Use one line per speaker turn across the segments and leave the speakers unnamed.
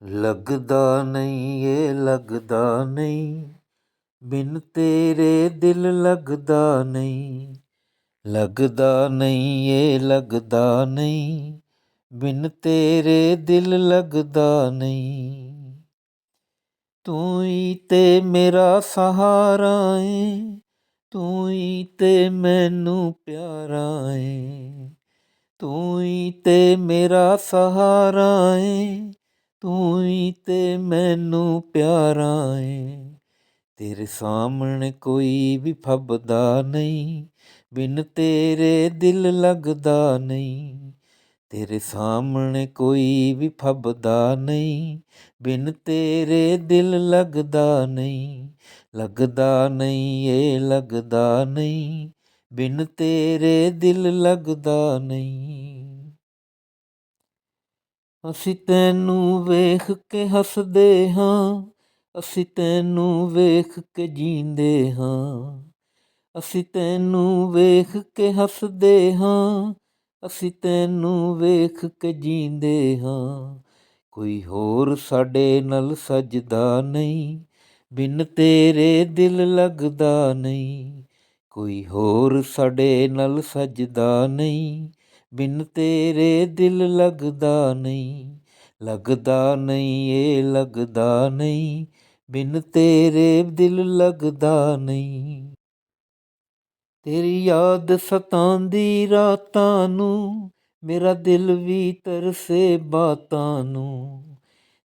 ਲੱਗਦਾ ਨਹੀਂ ਏ ਲੱਗਦਾ ਨਹੀਂ, ਬਿਨ ਤੇਰੇ ਦਿਲ ਲੱਗਦਾ ਨਹੀਂ। ਲੱਗਦਾ ਨਹੀਂ ਏ ਲੱਗਦਾ ਨਹੀਂ, ਬਿਨ ਤੇਰੇ ਦਿਲ ਲੱਗਦਾ ਨਹੀਂ। ਤੂੰ ਹੀ ਤੇ ਮੇਰਾ ਸਹਾਰਾ ਏ, ਤੂੰ ਹੀ ਤੇ ਮੈਨੂੰ ਪਿਆਰਾ ਏ। ਤੂੰ ਹੀ ਤੇ ਮੇਰਾ ਸਹਾਰਾ ਏ, ਤੂੰ ਹੀ ਤੇ ਮੈਨੂੰ ਪਿਆਰਾ ਏ। ਤੇਰੇ ਸਾਹਮਣੇ ਕੋਈ ਵੀ ਫੱਬਦਾ ਨਹੀਂ, ਬਿਨ ਤੇਰੇ ਦਿਲ ਲੱਗਦਾ ਨਹੀਂ। ਤੇਰੇ ਸਾਹਮਣੇ ਕੋਈ ਵੀ ਫੱਬਦਾ ਨਹੀਂ, ਬਿਨ ਤੇਰੇ ਦਿਲ ਲੱਗਦਾ ਨਹੀਂ। ਲੱਗਦਾ ਨਹੀਂ ਏ ਲੱਗਦਾ ਨਹੀਂ, ਬਿਨ ਤੇਰੇ ਦਿਲ ਲੱਗਦਾ ਨਹੀਂ। ਅਸੀਂ ਤੈਨੂੰ ਵੇਖ ਕੇ ਹੱਸਦੇ ਹਾਂ, ਅਸੀਂ ਤੈਨੂੰ ਵੇਖ ਕੇ ਜੀਂਦੇ ਹਾਂ। ਅਸੀਂ ਤੈਨੂੰ ਵੇਖ ਕੇ ਹੱਸਦੇ ਹਾਂ, ਅਸੀਂ ਤੈਨੂੰ ਵੇਖ ਕੇ ਜੀਂਦੇ ਹਾਂ। ਕੋਈ ਹੋਰ ਸਾਡੇ ਨਾਲ ਸੱਜਦਾ ਨਹੀਂ, ਬਿਨ ਤੇਰੇ ਦਿਲ ਲੱਗਦਾ ਨਹੀਂ। ਕੋਈ ਹੋਰ ਸਾਡੇ ਨਾਲ ਸੱਜਦਾ ਨਹੀਂ, ਬਿਨ ਤੇਰੇ ਦਿਲ ਲੱਗਦਾ ਨਹੀਂ। ਲੱਗਦਾ ਨਹੀਂ ਏ ਲੱਗਦਾ ਨਹੀਂ, ਬਿਨ ਤੇਰੇ ਦਿਲ ਲੱਗਦਾ ਨਹੀਂ। ਤੇਰੀ ਯਾਦ ਸਤਾਉਂਦੀ ਰਾਤਾਂ ਨੂੰ, ਮੇਰਾ ਦਿਲ ਵੀ ਤਰਸੇ ਬਾਤਾਂ ਨੂੰ।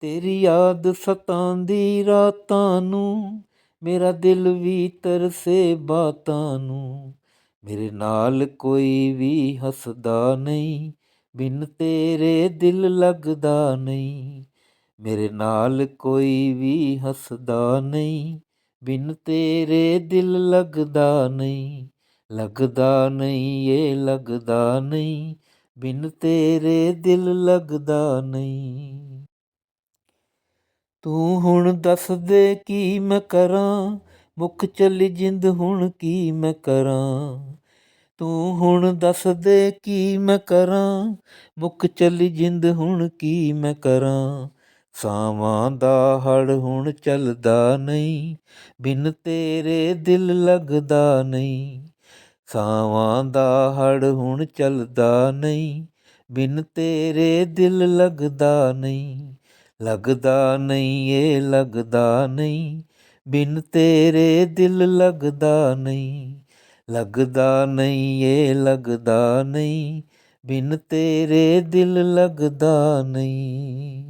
ਤੇਰੀ ਯਾਦ ਸਤਾਉਂਦੀ ਰਾਤਾਂ ਨੂੰ, ਮੇਰਾ ਦਿਲ ਵੀ ਤਰਸੇ ਬਾਤਾਂ ਨੂੰ। ਮੇਰੇ ਨਾਲ ਕੋਈ ਵੀ ਹੱਸਦਾ ਨਹੀਂ, ਬਿਨ ਤੇਰੇ ਦਿਲ ਲੱਗਦਾ ਨਹੀਂ। ਮੇਰੇ ਨਾਲ ਕੋਈ ਵੀ ਹੱਸਦਾ ਨਹੀਂ, ਬਿਨ ਤੇਰੇ ਦਿਲ ਲੱਗਦਾ ਨਹੀਂ। ਲੱਗਦਾ ਨਹੀਂ ਏ ਲੱਗਦਾ ਨਹੀਂ, ਬਿਨ ਤੇਰੇ ਦਿਲ ਲੱਗਦਾ ਨਹੀਂ। ਤੂੰ ਹੁਣ ਦੱਸ ਦੇ ਕੀ ਮੈਂ ਕਰਾਂ, ਮੁੱਕ ਚੱਲੀ ਜਿੰਦ ਹੁਣ ਕੀ ਮੈਂ ਕਰਾਂ। ਤੂੰ ਹੁਣ ਦੱਸ ਦੇ ਕੀ ਮੈਂ ਕਰਾਂ, ਮੁੱਕ ਚੱਲੀ ਜਿੰਦ ਹੁਣ ਕੀ ਮੈਂ ਕਰਾਂ। ਸਾਵਾਂ ਦਾ ਹੜ ਹੁਣ ਚੱਲਦਾ ਨਹੀਂ, ਬਿਨ ਤੇਰੇ ਦਿਲ ਲੱਗਦਾ ਨਹੀਂ। ਸਾਵਾਂ ਦਾ ਹੜ ਹੁਣ ਚੱਲਦਾ ਨਹੀਂ, ਬਿਨ ਤੇਰੇ ਦਿਲ ਲੱਗਦਾ ਨਹੀਂ। ਲੱਗਦਾ ਨਹੀਂ ਏ ਲੱਗਦਾ ਨਹੀਂ, ਬਿਨ ਤੇਰੇ ਦਿਲ ਲੱਗਦਾ ਨਹੀਂ। ਲੱਗਦਾ ਨਹੀਂ ਏ ਲੱਗਦਾ ਨਹੀਂ, ਬਿਨ ਤੇਰੇ ਦਿਲ ਲੱਗਦਾ ਨਹੀਂ।